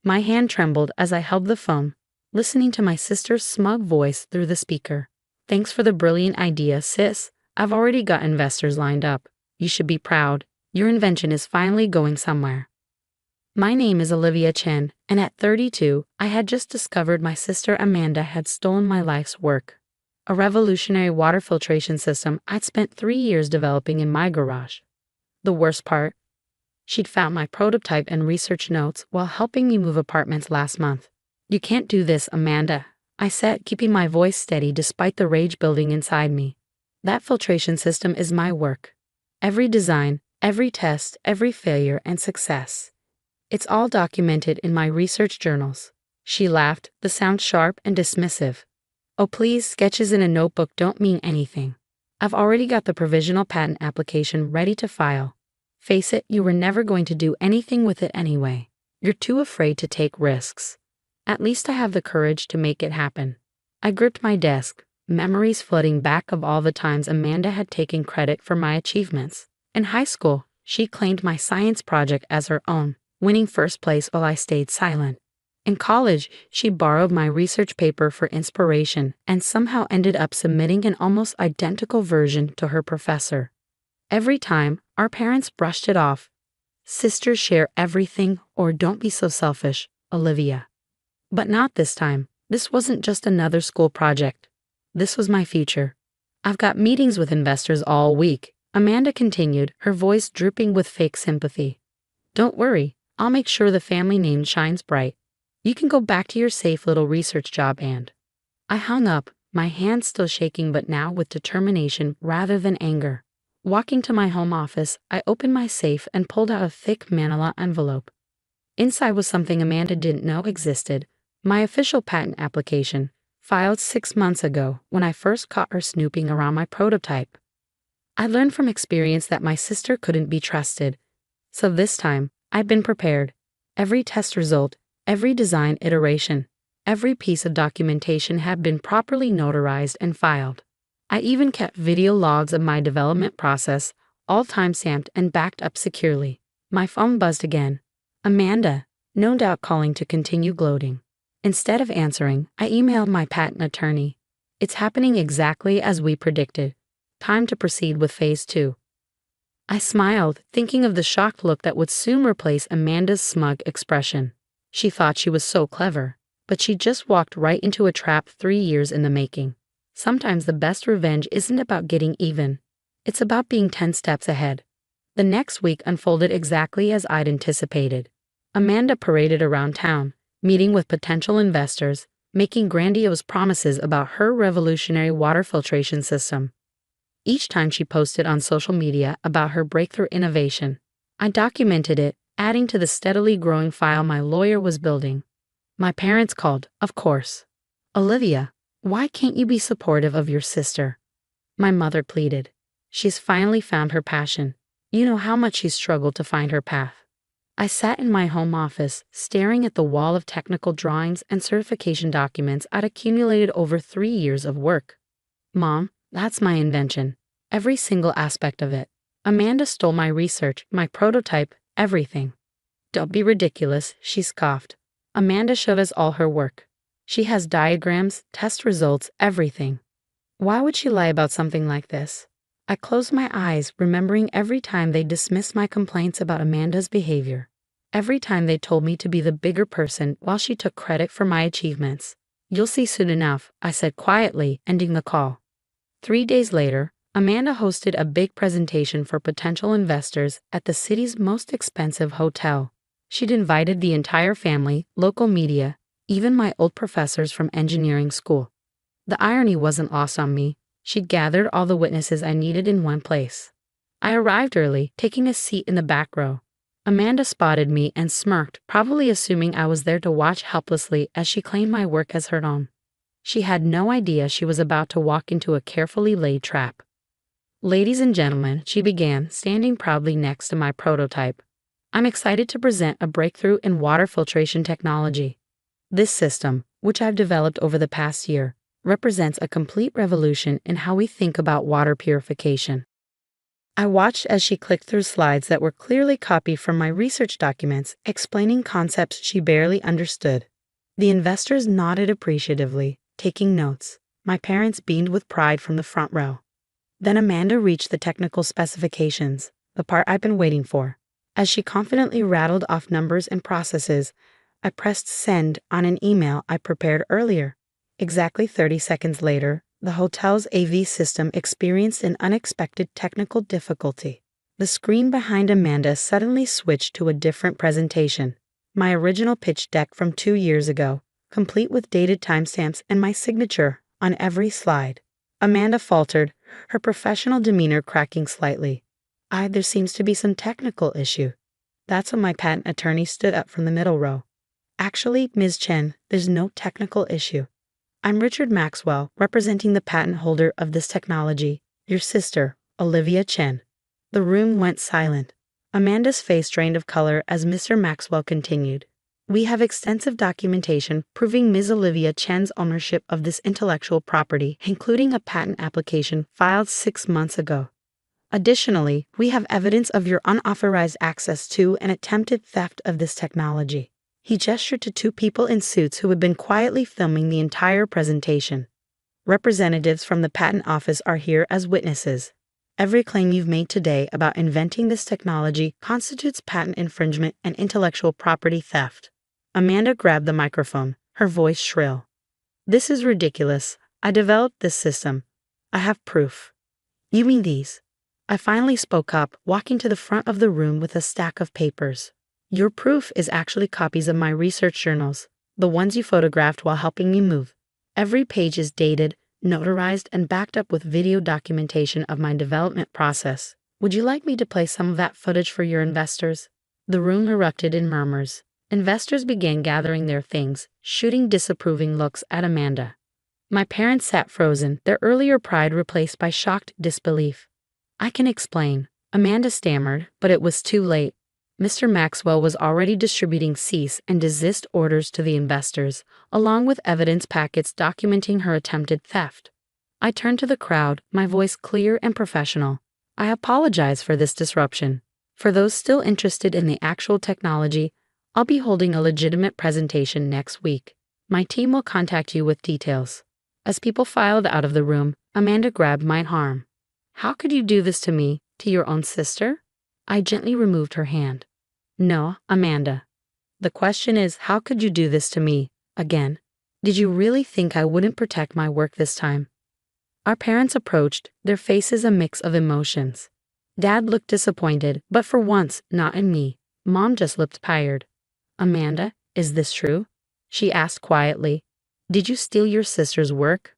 My hand trembled as I held the phone, listening to my sister's smug voice through the speaker. "Thanks for the brilliant idea, sis. I've already got investors lined up. You should be proud. Your invention is finally going somewhere." My name is Olivia Chen, and at 32, I had just discovered my sister Amanda had stolen my life's work. A revolutionary water filtration system I'd spent 3 years developing in my garage. The worst part? She'd found my prototype and research notes while helping me move apartments last month. "You can't do this, Amanda," I said, keeping my voice steady despite the rage building inside me. "That filtration system is my work. Every design, every test, every failure and success. It's all documented in my research journals." She laughed, the sound sharp and dismissive. "Oh please, sketches in a notebook don't mean anything. I've already got the provisional patent application ready to file. Face it, you were never going to do anything with it anyway. You're too afraid to take risks. At least I have the courage to make it happen." I gripped my desk, memories flooding back of all the times Amanda had taken credit for my achievements. In high school, she claimed my science project as her own, winning first place while I stayed silent. In college, she borrowed my research paper for inspiration and somehow ended up submitting an almost identical version to her professor. Every time, our parents brushed it off. "Sisters share everything, or don't be so selfish, Olivia." But not this time. This wasn't just another school project. This was my future. "I've got meetings with investors all week," Amanda continued, her voice drooping with fake sympathy. "Don't worry, I'll make sure the family name shines bright. You can go back to your safe little research job and—" I hung up, my hands still shaking but now with determination rather than anger. Walking to my home office, I opened my safe and pulled out a thick manila envelope. Inside was something Amanda didn't know existed: my official patent application, filed 6 months ago when I first caught her snooping around my prototype. I learned from experience that my sister couldn't be trusted. So this time, I'd been prepared. Every test result, every design iteration, every piece of documentation had been properly notarized and filed. I even kept video logs of my development process, all time-stamped and backed up securely. My phone buzzed again. Amanda, no doubt calling to continue gloating. Instead of answering, I emailed my patent attorney. "It's happening exactly as we predicted. Time to proceed with phase 2. I smiled, thinking of the shocked look that would soon replace Amanda's smug expression. She thought she was so clever, but she just walked right into a trap 3 years in the making. Sometimes the best revenge isn't about getting even. It's about being 10 steps ahead. The next week unfolded exactly as I'd anticipated. Amanda paraded around town, meeting with potential investors, making grandiose promises about her revolutionary water filtration system. Each time she posted on social media about her breakthrough innovation, I documented it, adding to the steadily growing file my lawyer was building. My parents called, of course. "Olivia, why can't you be supportive of your sister?" My mother pleaded. "She's finally found her passion. You know how much she's struggled to find her path." I sat in my home office, staring at the wall of technical drawings and certification documents I'd accumulated over 3 years of work. "Mom, that's my invention. Every single aspect of it. Amanda stole my research, my prototype, everything." "Don't be ridiculous," she scoffed. "Amanda showed us all her work. She has diagrams, test results, everything. Why would she lie about something like this?" I closed my eyes, remembering every time they dismissed my complaints about Amanda's behavior. Every time they told me to be the bigger person while she took credit for my achievements. "You'll see soon enough," I said quietly, ending the call. 3 days later, Amanda hosted a big presentation for potential investors at the city's most expensive hotel. She'd invited the entire family, local media, even my old professors from engineering school. The irony wasn't lost on me. She'd gathered all the witnesses I needed in one place. I arrived early, taking a seat in the back row. Amanda spotted me and smirked, probably assuming I was there to watch helplessly as she claimed my work as her own. She had no idea she was about to walk into a carefully laid trap. "Ladies and gentlemen," she began, standing proudly next to my prototype, "I'm excited to present a breakthrough in water filtration technology. This system, which I've developed over the past year, represents a complete revolution in how we think about water purification. I watched as she clicked through slides that were clearly copied from my research documents, explaining concepts she barely understood. The investors nodded appreciatively, taking notes. My parents beamed with pride from the front row. Then Amanda reached the technical specifications, the part I've been waiting for. As she confidently rattled off numbers and processes, I pressed send on an email I prepared earlier. Exactly 30 seconds later, the hotel's AV system experienced an unexpected technical difficulty. The screen behind Amanda suddenly switched to a different presentation. My original pitch deck from 2 years ago, complete with dated timestamps and my signature on every slide. Amanda faltered, her professional demeanor cracking slightly. There seems to be some technical issue. That's when my patent attorney stood up from the middle row. Actually, Ms. Chen, there's no technical issue. I'm Richard Maxwell, representing the patent holder of this technology, your sister, Olivia Chen. The room went silent. Amanda's face drained of color as Mr. Maxwell continued. We have extensive documentation proving Ms. Olivia Chen's ownership of this intellectual property, including a patent application filed 6 months ago. Additionally, we have evidence of your unauthorized access to and attempted theft of this technology. He gestured to 2 people in suits who had been quietly filming the entire presentation. Representatives from the patent office are here as witnesses. Every claim you've made today about inventing this technology constitutes patent infringement and intellectual property theft. Amanda grabbed the microphone, her voice shrill. This is ridiculous. I developed this system. I have proof. You mean these? I finally spoke up, walking to the front of the room with a stack of papers. Your proof is actually copies of my research journals, the ones you photographed while helping me move. Every page is dated, notarized, and backed up with video documentation of my development process. Would you like me to play some of that footage for your investors? The room erupted in murmurs. Investors began gathering their things, shooting disapproving looks at Amanda. My parents sat frozen, their earlier pride replaced by shocked disbelief. I can explain, Amanda stammered, but it was too late. Mr. Maxwell was already distributing cease and desist orders to the investors, along with evidence packets documenting her attempted theft. I turned to the crowd, my voice clear and professional. I apologize for this disruption. For those still interested in the actual technology, I'll be holding a legitimate presentation next week. My team will contact you with details. As people filed out of the room, Amanda grabbed my arm. How could you do this to me, to your own sister? I gently removed her hand. No, Amanda. The question is, how could you do this to me, again? Did you really think I wouldn't protect my work this time? Our parents approached, their faces a mix of emotions. Dad looked disappointed, but for once, not in me. Mom just looked tired. Amanda, is this true? She asked quietly. Did you steal your sister's work?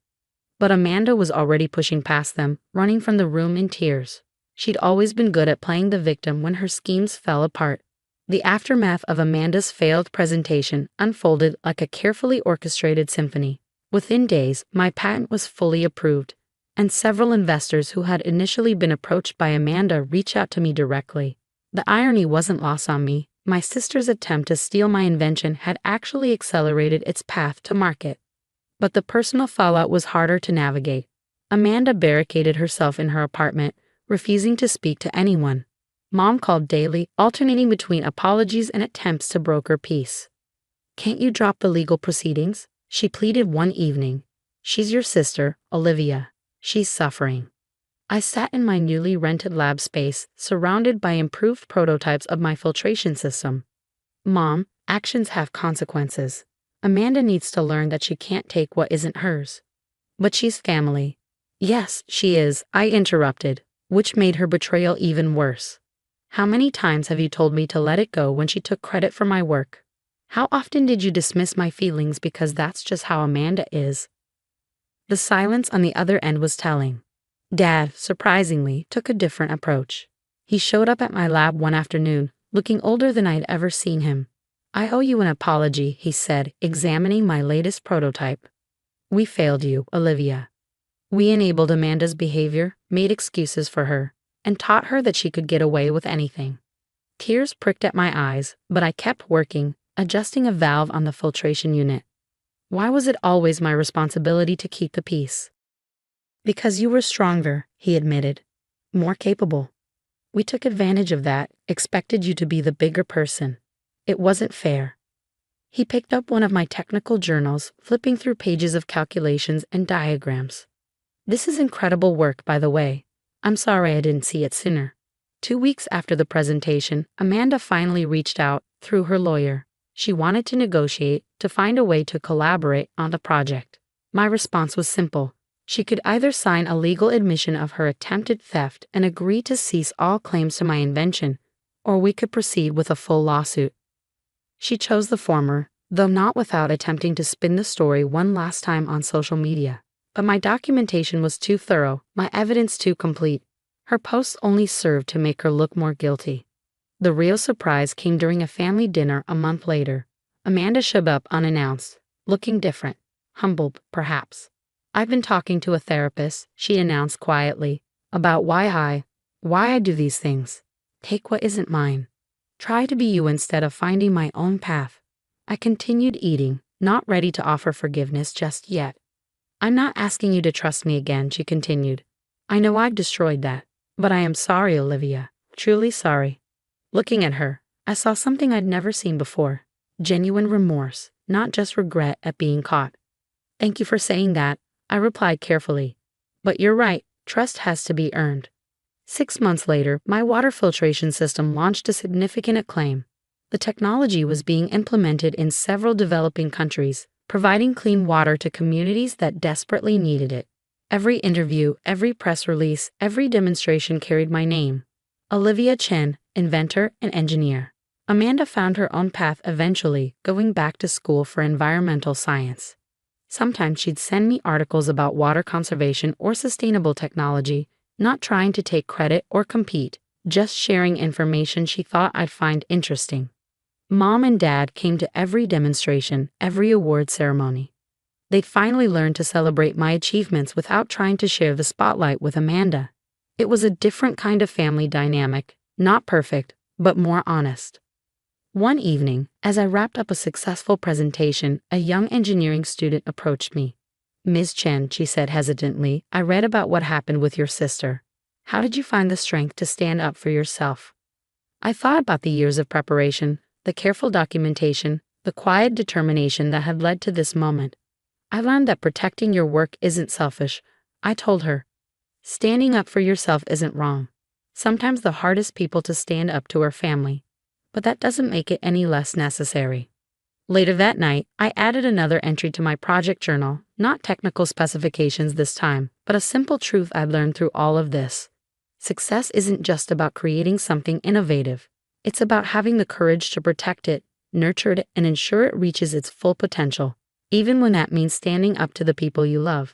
But Amanda was already pushing past them, running from the room in tears. She'd always been good at playing the victim when her schemes fell apart. The aftermath of Amanda's failed presentation unfolded like a carefully orchestrated symphony. Within days, my patent was fully approved, and several investors who had initially been approached by Amanda reached out to me directly. The irony wasn't lost on me. My sister's attempt to steal my invention had actually accelerated its path to market. But the personal fallout was harder to navigate. Amanda barricaded herself in her apartment, refusing to speak to anyone. Mom called daily, alternating between apologies and attempts to broker peace. Can't you drop the legal proceedings? She pleaded one evening. She's your sister, Olivia. She's suffering. I sat in my newly rented lab space, surrounded by improved prototypes of my filtration system. Mom, actions have consequences. Amanda needs to learn that she can't take what isn't hers. But she's family. Yes, she is, I interrupted, which made her betrayal even worse. How many times have you told me to let it go when she took credit for my work? How often did you dismiss my feelings because that's just how Amanda is? The silence on the other end was telling. Dad, surprisingly, took a different approach. He showed up at my lab one afternoon, looking older than I'd ever seen him. I owe you an apology, he said, examining my latest prototype. We failed you, Olivia. We enabled Amanda's behavior, made excuses for her, and taught her that she could get away with anything. Tears pricked at my eyes, but I kept working, adjusting a valve on the filtration unit. Why was it always my responsibility to keep the peace? Because you were stronger, he admitted. More capable. We took advantage of that, expected you to be the bigger person. It wasn't fair. He picked up one of my technical journals, flipping through pages of calculations and diagrams. This is incredible work, by the way. I'm sorry I didn't see it sooner. 2 weeks after the presentation, Amanda finally reached out through her lawyer. She wanted to negotiate, to find a way to collaborate on the project. My response was simple. She could either sign a legal admission of her attempted theft and agree to cease all claims to my invention, or we could proceed with a full lawsuit. She chose the former, though not without attempting to spin the story one last time on social media. But my documentation was too thorough, my evidence too complete. Her posts only served to make her look more guilty. The real surprise came during a family dinner a month later. Amanda showed up unannounced, looking different, humbled, perhaps. I've been talking to a therapist, she announced quietly, about why I do these things. Take what isn't mine. Try to be you instead of finding my own path. I continued eating, not ready to offer forgiveness just yet. I'm not asking you to trust me again, she continued. I know I've destroyed that, but I am sorry, Olivia, truly sorry. Looking at her, I saw something I'd never seen before. Genuine remorse, not just regret at being caught. Thank you for saying that, I replied carefully. But you're right, trust has to be earned. 6 months later, my water filtration system launched to significant acclaim. The technology was being implemented in several developing countries, providing clean water to communities that desperately needed it. Every interview, every press release, every demonstration carried my name. Olivia Chen, inventor and engineer. Amanda found her own path eventually, going back to school for environmental science. Sometimes she'd send me articles about water conservation or sustainable technology, not trying to take credit or compete, just sharing information she thought I'd find interesting. Mom and Dad came to every demonstration, every award ceremony. They'd finally learned to celebrate my achievements without trying to share the spotlight with Amanda. It was a different kind of family dynamic, not perfect, but more honest. One evening, as I wrapped up a successful presentation, a young engineering student approached me. Ms. Chen, she said hesitantly, I read about what happened with your sister. How did you find the strength to stand up for yourself? I thought about the years of preparation, the careful documentation, the quiet determination that had led to this moment. I learned that protecting your work isn't selfish, I told her. Standing up for yourself isn't wrong. Sometimes the hardest people to stand up to are family, but that doesn't make it any less necessary. Later that night, I added another entry to my project journal, not technical specifications this time, but a simple truth I'd learned through all of this. Success isn't just about creating something innovative. It's about having the courage to protect it, nurture it, and ensure it reaches its full potential, even when that means standing up to the people you love.